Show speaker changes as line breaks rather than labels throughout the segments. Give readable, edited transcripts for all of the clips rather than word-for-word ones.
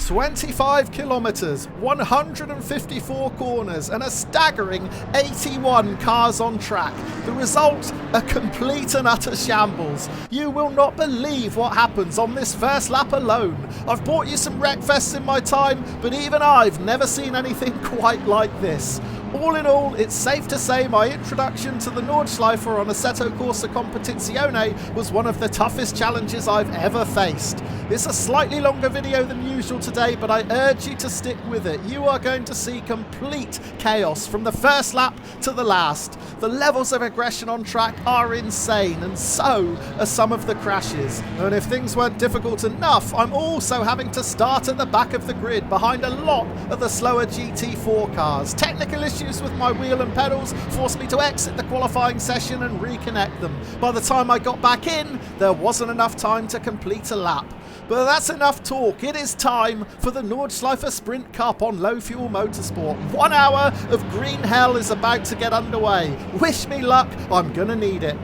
25 kilometers, 154 corners, and a staggering 81 cars on track. The result, a complete and utter shambles. You will not believe what happens on this first lap alone. I've bought you some wreckfests in my time, but even I've never seen anything quite like this. All in all, it's safe to say my introduction to the Nordschleife on Assetto Corsa Competizione was one of the toughest challenges I've ever faced. It's a slightly longer video than usual today, but I urge you to stick with it. You are going to see complete chaos from the first lap to the last. The levels of aggression on track are insane, and so are some of the crashes. And if things weren't difficult enough, I'm also having to start at the back of the grid behind a lot of the slower GT4 cars. Technical issues with my wheel and pedals forced me to exit the qualifying session and reconnect them. By the time I got back in, there wasn't enough time to complete a lap. But that's enough talk. It is time for the Nordschleife Sprint Cup on Low Fuel Motorsport. 1 hour of green hell is about to get underway. Wish me luck, I'm gonna need it.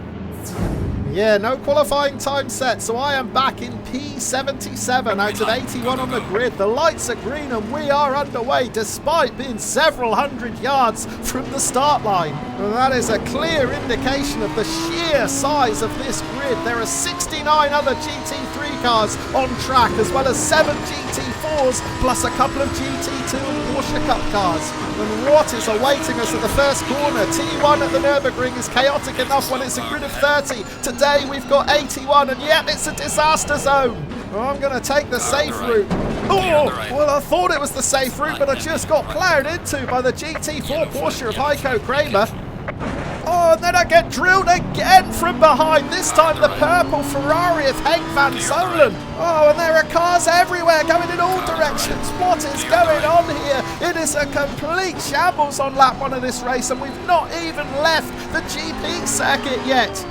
Yeah, no qualifying time set, so I am back in P77 out of 81 on the grid. The lights are green and we are underway despite being several hundred yards from the start line. And that is a clear indication of the sheer size of this grid. There are 69 other GT3 cars on track, as well as 7 GT4s plus a couple of GT2 and Porsche Cup cars. And what is awaiting us at the first corner? T1 at the Nürburgring is chaotic enough when it's a grid of 30. Today we've got 81, and yep, it's a disaster zone. I'm going to take the safe route. Oh, well, I thought it was the safe route, but I just got ploughed into by the GT4 Porsche of Heiko Kramer. Oh, and then I get drilled again from behind, this time the purple Ferrari of Henk van Zoelen. Oh, and there are cars everywhere going in all directions. What is going on here? It is a complete shambles on lap 1 of this race, and we've not even left the GP circuit yet.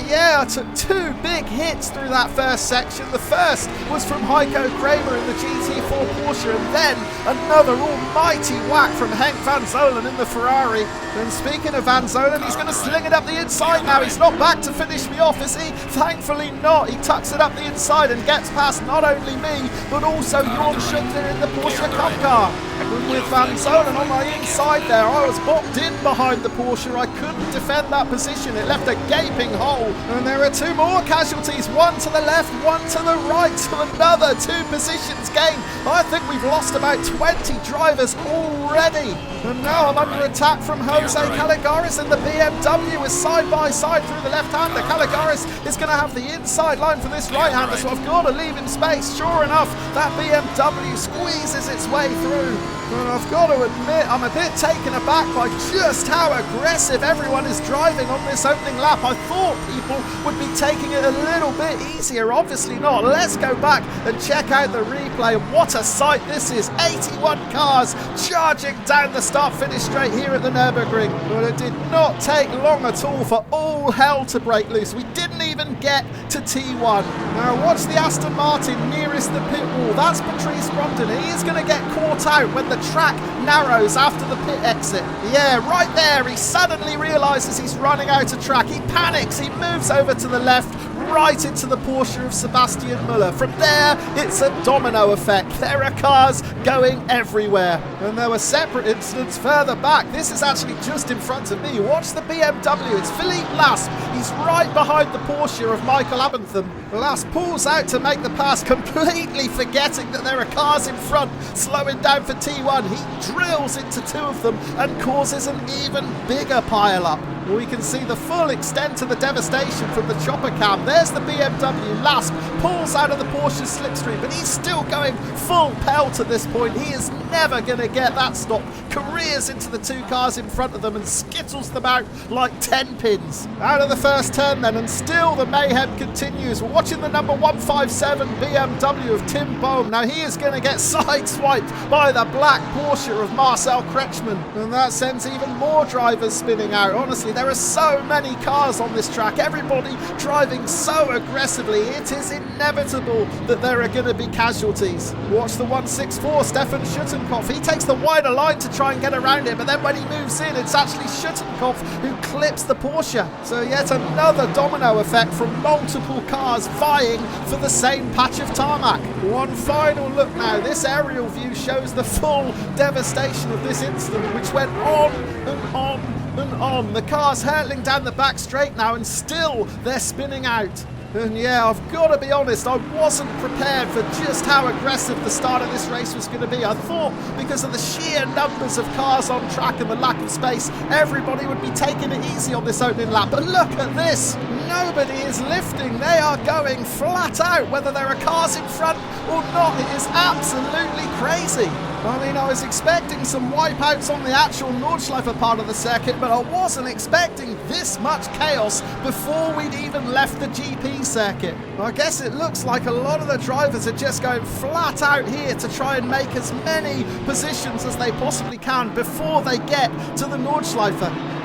Yeah, I took 2 big hits through that first section. The first was from Heiko Kramer in the GT4 Porsche, and then another almighty whack from Henk van Zoelen in the Ferrari. And speaking of Van Zoelen, he's going to sling it up the inside now. He's not back to finish me off, is he? Thankfully not. He tucks it up the inside and gets past not only me, but also Jorn Schindler in the Porsche Cup car. And with Van Zoelen on my inside there, I was boxed in behind the Porsche. I couldn't defend that position. It left a gaping hole. And there are 2 more casualties, 1 to the left, 1 to the right, so another 2 positions gained. I think we've lost about 20 drivers already. And now I'm under attack from Jose Caligaris in the BMW, is side by side through the left-hander. Caligaris is going to have the inside line for this right-hander, so I've got to leave him space. Sure enough, that BMW squeezes its way through. And I've got to admit, I'm a bit taken aback by just how aggressive everyone is driving on this opening lap. I thought people would be taking it a little bit easier. Obviously not. Let's go back and check out the replay. What a sight this is. 81 cars charging down the start-finish straight here at the Nürburgring. But it did not take long at all for all hell to break loose. We didn't even get to T1. Now watch the Aston Martin nearest the pit wall. That's Patrice Grondin. He is going to get caught out when the track narrows after the pit exit. Yeah, right there, he suddenly realises he's running out of track. He panics, he moves over to the left, right into the Porsche of Sebastian Müller. From there, it's a domino effect. There are cars going everywhere. And there were separate incidents further back. This is actually just in front of me. Watch the BMW. It's Philippe Lasp. He's right behind the Porsche of Michael Abentham. Lasp pulls out to make the pass, completely forgetting that there are cars in front, slowing down for T1. He drills into 2 of them and causes an even bigger pile-up. We can see the full extent of the devastation from the chopper cam. There's the BMW. Lasp pulls out of the Porsche slipstream, but he's still going full pelt at this point. He is never going to get that stop. Careers into the 2 cars in front of them and skittles them out like 10 pins. Out of the first turn then, and still the mayhem continues. We're watching the number 157 BMW of Tim Bohm. Now he is going to get sideswiped by the black Porsche of Marcel Kretschmann, and that sends even more drivers spinning out. Honestly, there are so many cars on this track, everybody driving so aggressively. It is inevitable that there are going to be casualties. Watch the 164, Stefan Schuttenkopf. He takes the wider line to try and get around it, but then when he moves in, it's actually Schuttenkopf who clips the Porsche. So yet another domino effect from multiple cars vying for the same patch of tarmac. One final look now. This aerial view shows the full devastation of this incident, which went on and on and on. The car's hurtling down the back straight now, and still they're spinning out. And yeah, I've got to be honest, I wasn't prepared for just how aggressive the start of this race was going to be. I thought because of the sheer numbers of cars on track and the lack of space, everybody would be taking it easy on this opening lap. But look at this. Nobody is lifting. They are going flat out, whether there are cars in front or not. It is absolutely crazy. I mean, I was expecting some wipeouts on the actual Nordschleife part of the circuit, but I wasn't expecting this much chaos before we'd even left the GP circuit. I guess it looks like a lot of the drivers are just going flat out here to try and make as many positions as they possibly can before they get to the Nordschleife.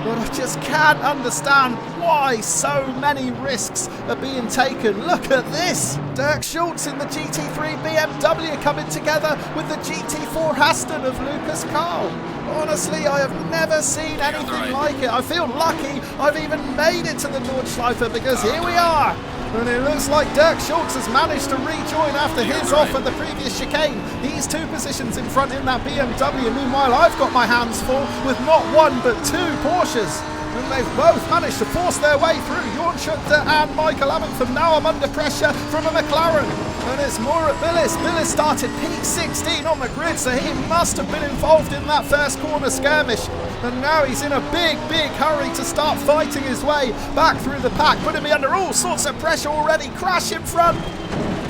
But I just can't understand why so many risks are being taken. Look at this. Dirk Schultz in the GT3 BMW coming together with the GT4 Aston of Lucas Carl. Honestly, I have never seen anything like it. I feel lucky I've even made it to the Nordschleife, because here we are. And it looks like Dirk Schultz has managed to rejoin after his off at the previous chicane. He's 2 positions in front in that BMW. Meanwhile, I've got my hands full with not 1 but 2 Porsches. And they've both managed to force their way through. Jorn Schuchter and Michael Abentham. Now I'm under pressure from a McLaren. And it's more at Billis. Billis started P16 on the grid, so he must have been involved in that first corner skirmish. And now he's in a big hurry to start fighting his way back through the pack, putting me under all sorts of pressure already. Crash in front.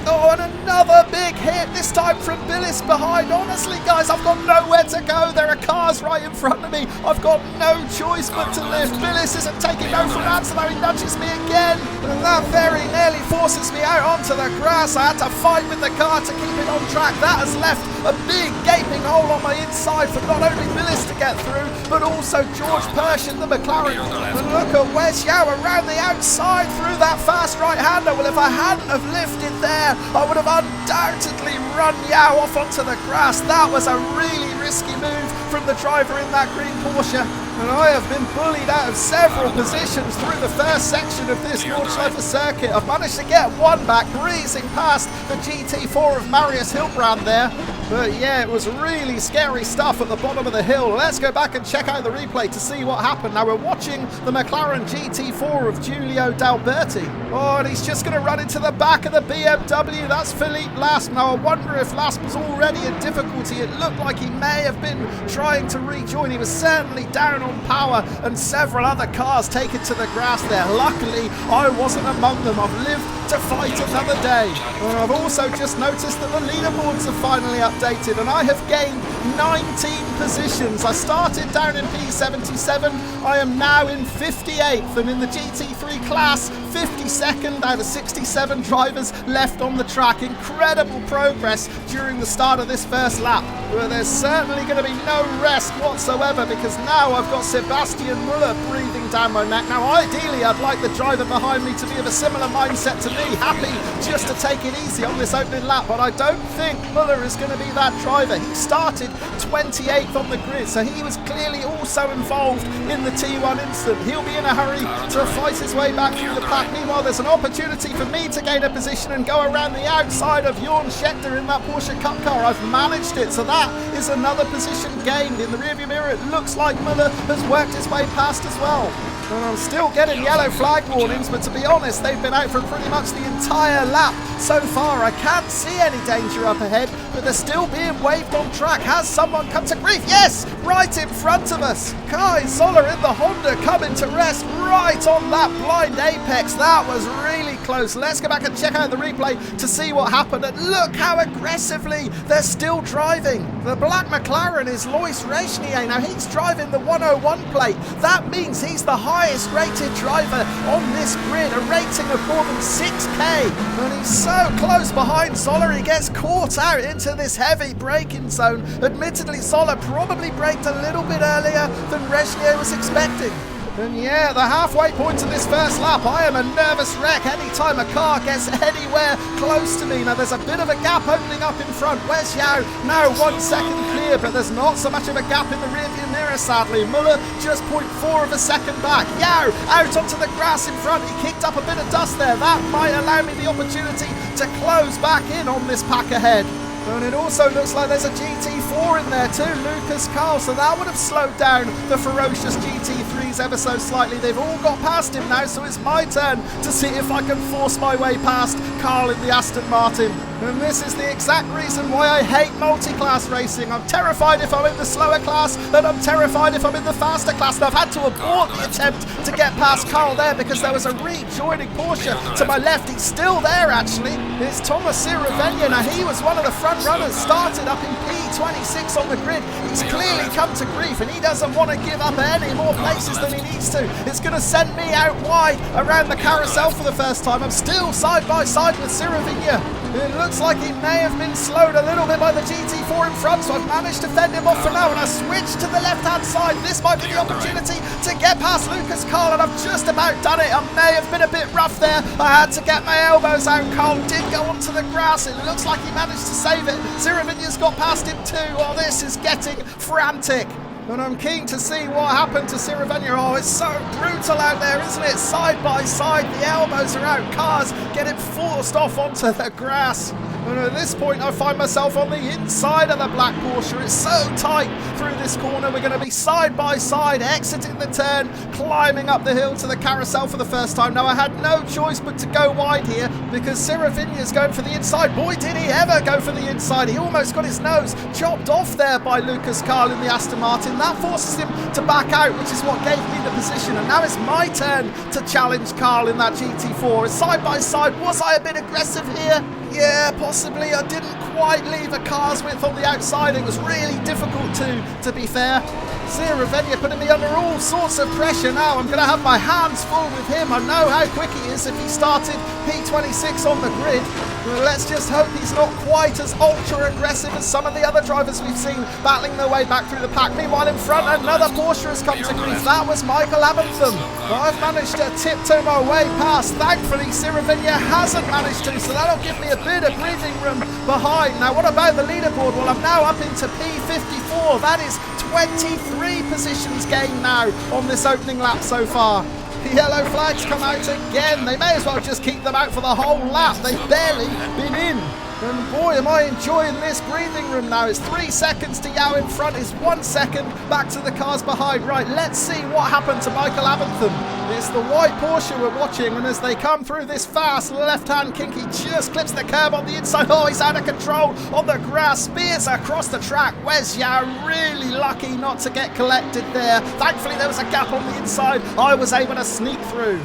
Oh, and another big hit, this time from Billis behind. Honestly, guys, I've got nowhere to go. There are cars right in front of me. I've got no choice but to lift. Billis isn't taking no for an answer, though. He nudges me again. And that very nearly forces me out onto the grass. I had to fight with the car to keep it on track. That has left a big gaping hole on my inside for not only Billis to get through, but also George Persh in the McLaren. And look at Wes Yao around the outside through that fast right-hander. Well, if I hadn't have lifted there, I would have undoubtedly run Yao off onto the grass. That was a really risky move from the driver in that green Porsche. And I have been bullied out of several positions through the first section of this Nordschleife circuit. I've managed to get 1 back, breezing past the GT4 of Marius Hilbrand there. But yeah, it was really scary stuff at the bottom of the hill. Let's go back and check out the replay to see what happened. Now we're watching the McLaren GT4 of Giulio D'Alberti. Oh, and he's just going to run into the back of the BMW. That's Philippe Lasp. Now I wonder if Lasp was already in difficulty. It looked like he may have been trying to rejoin. He was certainly down on power, and several other cars taken to the grass there. Luckily, I wasn't among them. I've lived to fight another day. And I've also just noticed that the leaderboards have finally updated, and I have gained 19 positions. I started down in P77. I am now in 58th, and in the GT3 class, 52nd out of 67 drivers left on the track. Incredible progress during the start of this first lap. But there's certainly going to be no rest whatsoever, because now I've got Sebastian Muller breathing down my neck. Now ideally I'd like the driver behind me to be of a similar mindset to me, happy just to take it easy on this opening lap, but I don't think Muller is going to be that driver. He started 28th on the grid, so he was clearly also involved in the T1 incident. He'll be in a hurry to fight his way back through the pack. Meanwhile, there's an opportunity for me to gain a position and go around the outside of Jorn Schuchter in that Porsche Cup car. I've managed it, so that is another position gained. In the rearview mirror, it looks like Muller has worked his way past as well. And I'm still getting yellow flag warnings, but to be honest, they've been out for pretty much the entire lap so far. I can't see any danger up ahead, but they're still being waved on track. Has someone come to grief? Yes, right in front of us. Kai Zoller in the Honda coming to rest right on that blind apex. That was really close. Let's go back and check out the replay to see what happened. And look how aggressively they're still driving. The black McLaren is Lois Rechnier. Now he's driving the 101 plate. That means he's the highest rated driver on this grid, a rating of more than 6k, and he's so close behind Zoller. He gets caught out into this heavy braking zone. Admittedly, Zoller probably braked a little bit earlier than Rechnier was expecting. And yeah, the halfway point of this first lap, I am a nervous wreck anytime a car gets anywhere close to me. Now there's a bit of a gap opening up in front. Where's Yao? Now 1 second clear, but there's not so much of a gap in the rearview mirror, sadly. Muller just 0.4 of a second back. Yao out onto the grass in front. He kicked up a bit of dust there. That might allow me the opportunity to close back in on this pack ahead. And it also looks like there's a GT4 in there too, Lucas Carl, so that would have slowed down the ferocious GT3s ever so slightly. They've all got past him now, so it's my turn to see if I can force my way past Carl in the Aston Martin. And this is the exact reason why I hate multi-class racing. I'm terrified if I'm in the slower class, and I'm terrified if I'm in the faster class. And I've had to abort the attempt to get past Carl there because there was a rejoining Porsche to my left. He's still there, actually. It's Thomas Ciraveglia. Now, he was one of the front runners, started up in P26 on the grid. He's clearly come to grief, and he doesn't want to give up any more places than he needs to. It's going to send me out wide around the carousel for the first time. I'm still side by side with Ciraveglia. It looks like he may have been slowed a little bit by the GT4 in front, so I've managed to fend him off for now, and I switch to the left-hand side. This might be the opportunity to get past Lucas Carl, and I've just about done it. I may have been a bit rough there. I had to get my elbows out. Carl did go onto the grass. It looks like he managed to save it. Ciraviglia's got past him too. Oh, this is getting frantic. And I'm keen to see what happened to Ciraveglia. Oh, it's so brutal out there, isn't it? Side by side, the elbows are out. Cars getting forced off onto the grass. And at this point, I find myself on the inside of the black Porsche. It's so tight through this corner. We're going to be side by side, exiting the turn, climbing up the hill to the carousel for the first time. Now, I had no choice but to go wide here because Ciraviglia's going for the inside. Boy, did he ever go for the inside. He almost got his nose chopped off there by Lucas Carl in the Aston Martin. That forces him to back out, which is what gave me the position. And now it's my turn to challenge Carl in that GT4. It's side by side. Was I a bit aggressive here? Yeah, possibly. I didn't quite leave a car's width on the outside. It was really difficult to be fair. Ciraveglia putting me under all sorts of pressure now. I'm going to have my hands full with him. I know how quick he is if he started P26 on the grid. Well, let's just hope he's not quite as ultra-aggressive as some of the other drivers we've seen battling their way back through the pack. Meanwhile, in front, another Porsche has come to grief. That was Michael Abentham. But I've managed to tiptoe my way past. Thankfully, Ciraveglia hasn't managed to, so that'll give me a bit of breathing room behind. Now, what about the leaderboard? Well, I'm now up into P54. That is 23 positions gained now on this opening lap so far. The yellow flags come out again. They may as well just keep them out for the whole lap. They've barely been in. And boy, am I enjoying this breathing room now. It's 3 seconds to Yao in front. It's 1 second back to the cars behind. Right, let's see what happened to Michael Abentham. It's the white Porsche we're watching, and as they come through this fast left-hand kink, he just clips the curb on the inside. Oh, he's out of control on the grass. Spears across the track. Where's Yao? Really lucky not to get collected there. Thankfully, there was a gap on the inside. I was able to sneak through.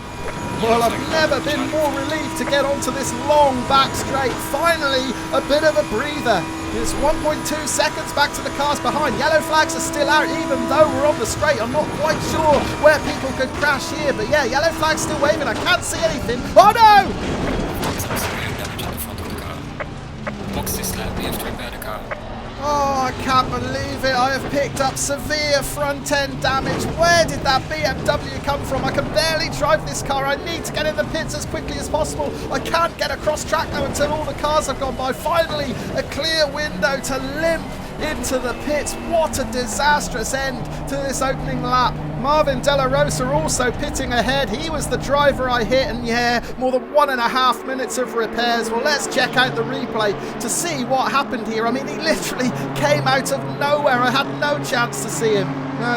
Well, I've never been more relieved to get onto this long back straight. Finally, a bit of a breather. It's 1.2 seconds back to the cars behind. Yellow flags are still out, even though we're on the straight. I'm not quite sure where people could crash here, but yeah, yellow flag's still waving. I can't see anything. Oh no! Oh, I can't believe it. I have picked up severe front-end damage. Where did that BMW come from? I can barely drive this car. I need to get in the pits as quickly as possible. I can't get across track now until all the cars have gone by. Finally, a clear window to limp into the pits. What a disastrous end to this opening lap. Marvin Della Rosa also pitting ahead. He was the driver I hit, and yeah, more than 1.5 minutes of repairs. Well, let's check out the replay to see what happened here. I mean, he literally came out of nowhere. I had no chance to see him.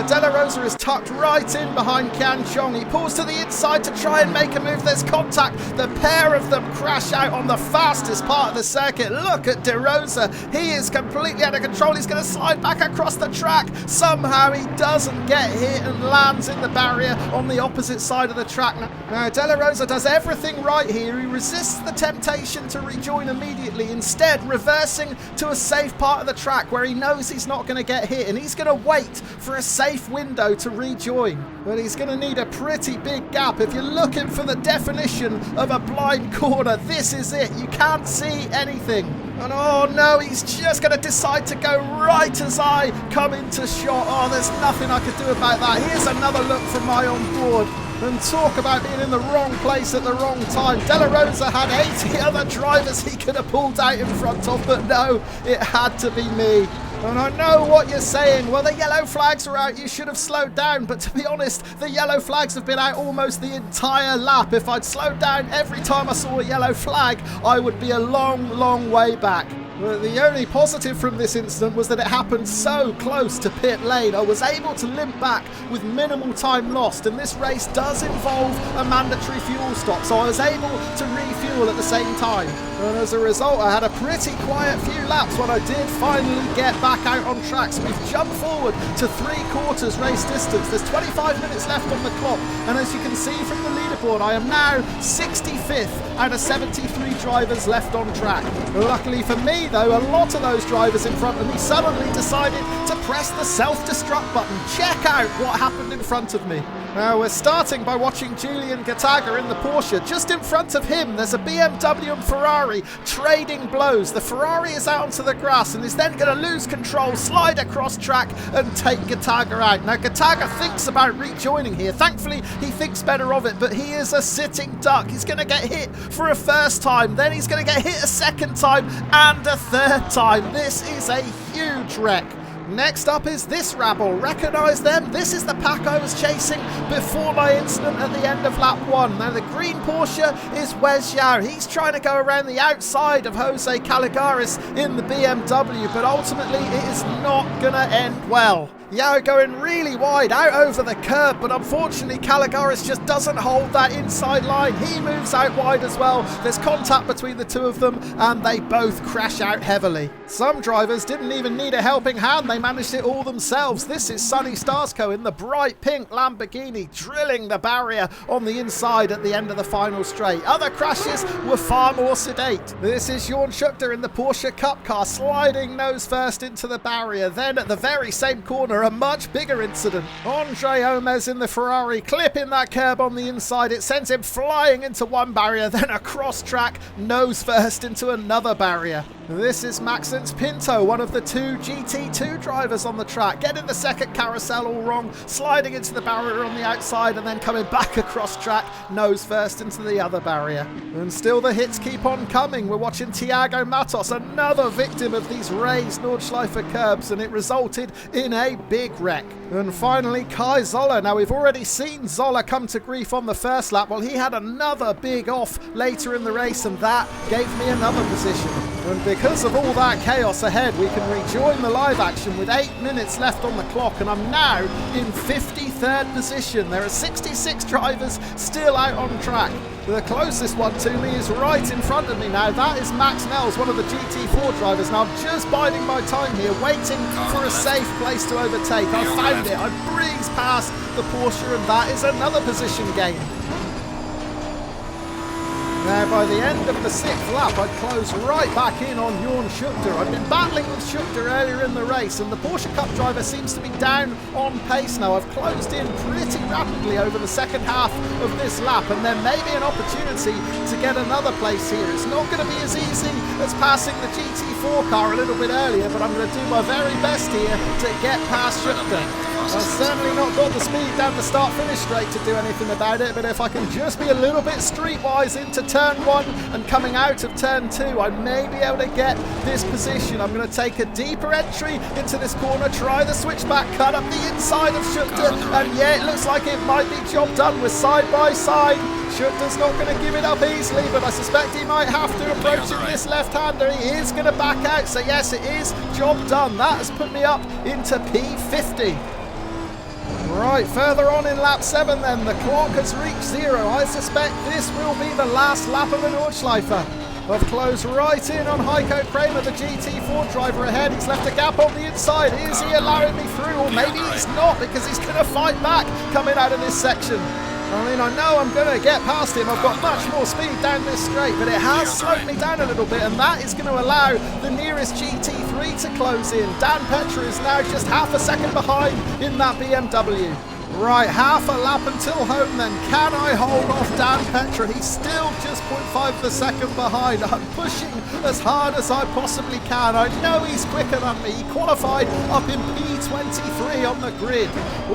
Della Rosa is tucked right in behind Qian Chong. He pulls to the inside to try and make a move. There's contact. The pair of them crash out on the fastest part of the circuit. Look at De Rosa. He is completely out of control. He's going to slide back across the track. Somehow he doesn't get hit and lands in the barrier on the opposite side of the track. Now, Della Rosa does everything right here. He resists the temptation to rejoin immediately, instead reversing to a safe part of the track where he knows he's not going to get hit, and he's going to wait for a safe window to rejoin. But he's going to need a pretty big gap. If you're looking for the definition of a blind corner, this is it. You can't see anything. And oh no, he's just going to decide to go right as I come into shot. Oh, there's nothing I could do about that. Here's another look from my on board. And talk about being in the wrong place at the wrong time. De La Rosa had 80 other drivers he could have pulled out in front of, but no, it had to be me. And I know what you're saying. Well, the yellow flags are out. You should have slowed down. But to be honest, the yellow flags have been out almost the entire lap. If I'd slowed down every time I saw a yellow flag, I would be a long, long way back. But the only positive from this incident was that it happened so close to pit lane. I was able to limp back with minimal time lost, and this race does involve a mandatory fuel stop, so I was able to refuel at the same time. And as a result, I had a pretty quiet few laps when I did finally get back out on track. So we've jumped forward to 3/4 race distance. There's 25 minutes left on the clock, and as you can see from the leaderboard, I am now 65th out of 73 drivers left on track. Luckily for me, though, a lot of those drivers in front of me suddenly decided to press the self-destruct button. Check out what happened in front of me. Now we're starting by watching Julian Gattaga in the Porsche. Just in front of him there's a BMW and Ferrari trading blows. The Ferrari is out onto the grass and is then going to lose control, slide across track and take Gattaga out. Now Gattaga thinks about rejoining here. Thankfully he thinks better of it, but he is a sitting duck. He's going to get hit for a first time, then he's going to get hit a second time and a third time. This is a huge wreck. Next up is this rabble. Recognise them? This is the pack I was chasing before my incident at the end of lap 1. Now the green Porsche is Wes Yao. He's trying to go around the outside of Jose Caligaris in the BMW, but ultimately it is not going to end well. Yao going really wide out over the curb, but unfortunately Caligaris just doesn't hold that inside line. He moves out wide as well. There's contact between the two of them and they both crash out heavily. Some drivers didn't even need a helping hand. They managed it all themselves. This is Sonny Starsco in the bright pink Lamborghini drilling the barrier on the inside at the end of the final straight. Other crashes were far more sedate. This is Jorn Schuchter in the Porsche Cup car sliding nose first into the barrier. Then at the very same corner, a much bigger incident. Andre Omez in the Ferrari clipping that curb on the inside. It sends him flying into one barrier, then across track, nose first into another barrier. This is Maxence Pinto, one of the two GT2 drivers on the track, getting the second carousel all wrong, sliding into the barrier on the outside and then coming back across track, nose first into the other barrier. And still the hits keep on coming. We're watching Thiago Matos, another victim of these raised Nordschleife curbs, and it resulted in a big wreck. And finally Kai Zoller. Now we've already seen Zoller come to grief on the first lap. Well, he had another big off later in the race and that gave me another position. And because of all that chaos ahead, we can rejoin the live action with 8 minutes left on the clock, and I'm now in 53rd position. There are 66 drivers still out on track. The closest one to me is right in front of me now. That is Max Nels, one of the GT4 drivers. Now I'm just biding my time here, waiting for a safe place to overtake. I found it. I breezed past the Porsche, and that is another position gain. Now, by the end of the 6th lap, I'd closed right back in on Jorn Schuchter. I'd been battling with Schuchter earlier in the race, and the Porsche Cup driver seems to be down on pace now. I've closed in pretty rapidly over the second half of this lap, and there may be an opportunity to get another place here. It's not going to be as easy as passing the GT4 car a little bit earlier, but I'm going to do my very best here to get past Schuchter. I've certainly not got the speed down the start-finish straight to do anything about it, but if I can just be a little bit streetwise into turn 1 and coming out of turn 2, I may be able to get this position. I'm going to take a deeper entry into this corner, try the switchback, cut up the inside of Schuchter, and yeah, it looks like it might be job done. We're side by side. Schutter's not going to give it up easily, but I suspect he might have to approach this left-hander. He is going to back out, so yes, it is job done. That has put me up into P50. Right, further on in lap 7 then, the clock has reached 0. I suspect this will be the last lap of the Nordschleife. I've closed right in on Heiko Kramer, the GT4 driver ahead. He's left a gap on the inside. Is he allowing me through? Or maybe he's not, because he's going to fight back coming out of this section. I mean, I know I'm going to get past him. I've got much more speed down this straight, but it has slowed me down a little bit, and that is going to allow the nearest GT3 to close in. Dan Petra is now just half a second behind in that BMW. Right, half a lap until home then. Can I hold off Dan Petra? He's still just 0.5 of a second behind. I'm pushing as hard as I possibly can. I know he's quicker than me. He qualified up in P23 on the grid.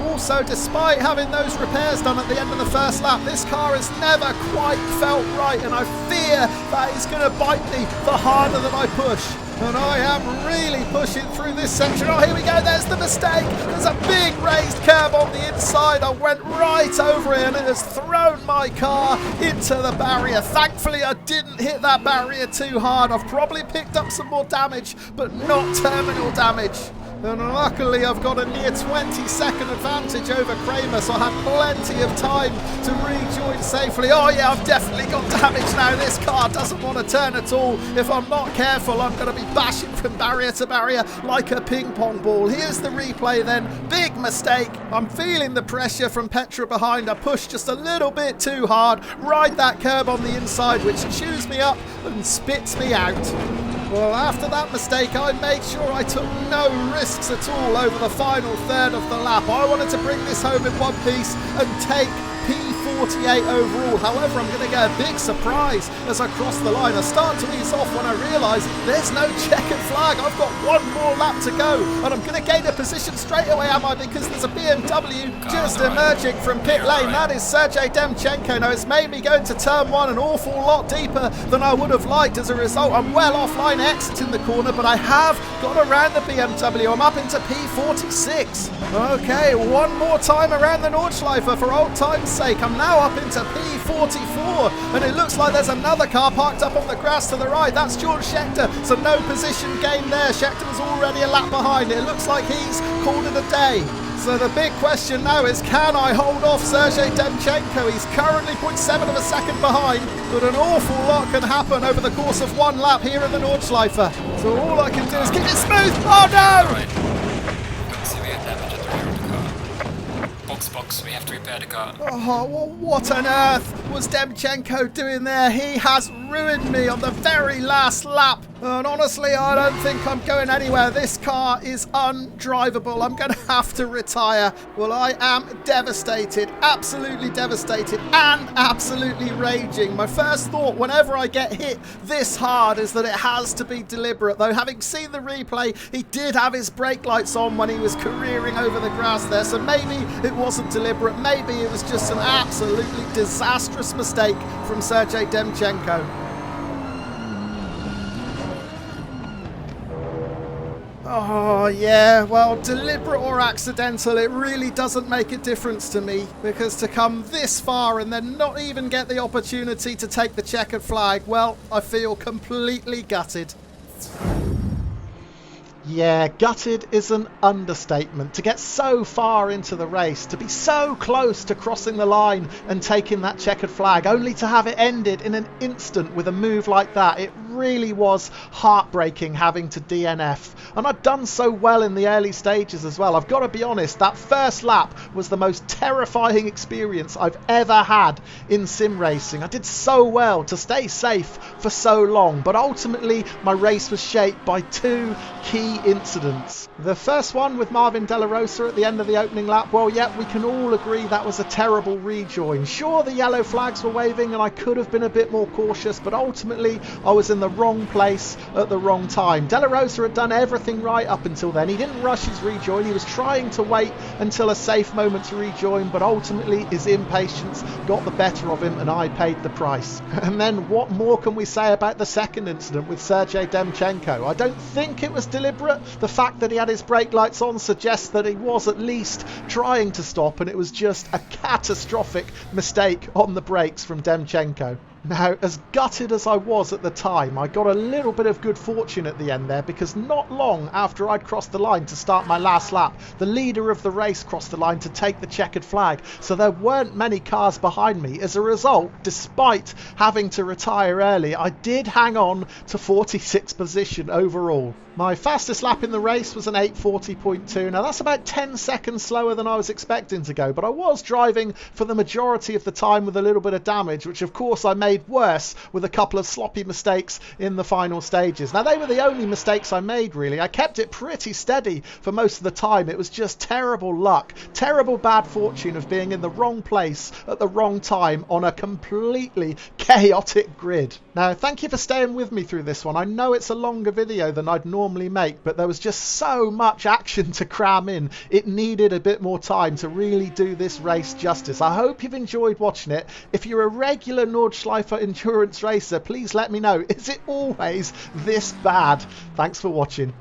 Also, despite having those repairs done at the end of the first lap, this car has never quite felt right, and I fear that he's going to bite me the harder that I push. And I am really pushing through this section. Oh, here we go. There's the mistake. There's a big raised curve on the inside. I went right over it, and it has thrown my car into the barrier. Thankfully, I didn't hit that barrier too hard. I've probably picked up some more damage, but not terminal damage. And luckily I've got a near 20-second advantage over Kramer, so I had plenty of time to rejoin safely. Oh yeah, I've definitely got damage now. This car doesn't want to turn at all. If I'm not careful, I'm going to be bashing from barrier to barrier like a ping pong ball. Here's the replay then. Big mistake. I'm feeling the pressure from Petra behind. I pushed just a little bit too hard. Ride that curb on the inside, which chews me up and spits me out. Well, after that mistake, I made sure I took no risks at all over the final third of the lap. I wanted to bring this home in one piece and take P48 overall. However, I'm going to get a big surprise as I cross the line. I start to ease off when I realise there's no checkered flag. I've got one more lap to go, and I'm going to gain a position straight away, am I? Because there's a BMW just emerging from pit lane. That is Sergei Demchenko. Now, it's made me go into turn one an awful lot deeper than I would have liked. As a result, I'm well offline exiting the corner, but I have got around the BMW. I'm up into P46. Okay, one more time around the Nordschleife for old time's sake. I'm now up into P44, and it looks like there's another car parked up on the grass to the right. That's George Scheckter, so no position gain there. Scheckter was already a lap behind. It looks like he's called it a day. So the big question now is, can I hold off Sergei Demchenko? He's currently 0.7 of a second behind, but an awful lot can happen over the course of one lap here in the Nordschleife. So all I can do is keep it smooth. Oh no!
Right. So we have damage at the rear of the car. Box, we have to repair the car.
Oh, well, what on earth was Demchenko doing there? He has ruined me on the very last lap. And honestly, I don't think I'm going anywhere. This car is undrivable. I'm going to have to retire. Well, I am devastated, absolutely devastated, and absolutely raging. My first thought whenever I get hit this hard is that it has to be deliberate. Though, having seen the replay, he did have his brake lights on when he was careering over the grass there. So maybe it wasn't deliberate. Maybe it was just an absolutely disastrous mistake from Sergei Demchenko. Oh yeah, well, deliberate or accidental, it really doesn't make a difference to me, because to come this far and then not even get the opportunity to take the checkered flag, well, I feel completely gutted. Yeah, gutted is an understatement. To get so far into the race, to be so close to crossing the line and taking that checkered flag, only to have it ended in an instant with a move like that, it really was heartbreaking having to DNF. And I'd done so well in the early stages as well. I've got to be honest, that first lap was the most terrifying experience I've ever had in sim racing. I did so well to stay safe for so long, but ultimately my race was shaped by two key incidents. The first one with Marvin De La Rosa at the end of the opening lap, well, yep, we can all agree that was a terrible rejoin. Sure, the yellow flags were waving and I could have been a bit more cautious, but ultimately I was in the wrong place at the wrong time. De La Rosa had done everything right up until then. He didn't rush his rejoin. He was trying to wait until a safe moment to rejoin, but ultimately his impatience got the better of him and I paid the price. And then what more can we say about the second incident with Sergei Demchenko? I don't think it was deliberate. The fact that he had his brake lights on suggests that he was at least trying to stop, and it was just a catastrophic mistake on the brakes from Demchenko. Now, as gutted as I was at the time, I got a little bit of good fortune at the end there, because not long after I'd crossed the line to start my last lap, the leader of the race crossed the line to take the checkered flag, so there weren't many cars behind me. As a result, despite having to retire early, I did hang on to 46th position overall. My fastest lap in the race was an 8:40.2. Now that's about 10 seconds slower than I was expecting to go, but I was driving for the majority of the time with a little bit of damage, which of course I made worse with a couple of sloppy mistakes in the final stages. Now they were the only mistakes I made really. I kept it pretty steady for most of the time. It was just terrible luck, terrible bad fortune of being in the wrong place at the wrong time on a completely chaotic grid. Now thank you for staying with me through this one. I know it's a longer video than I'd normally make, but there was just so much action to cram in. It needed a bit more time to really do this race justice. I hope you've enjoyed watching it. If you're a regular Nordschleife endurance racer, please let me know. Is it always this bad? Thanks for watching.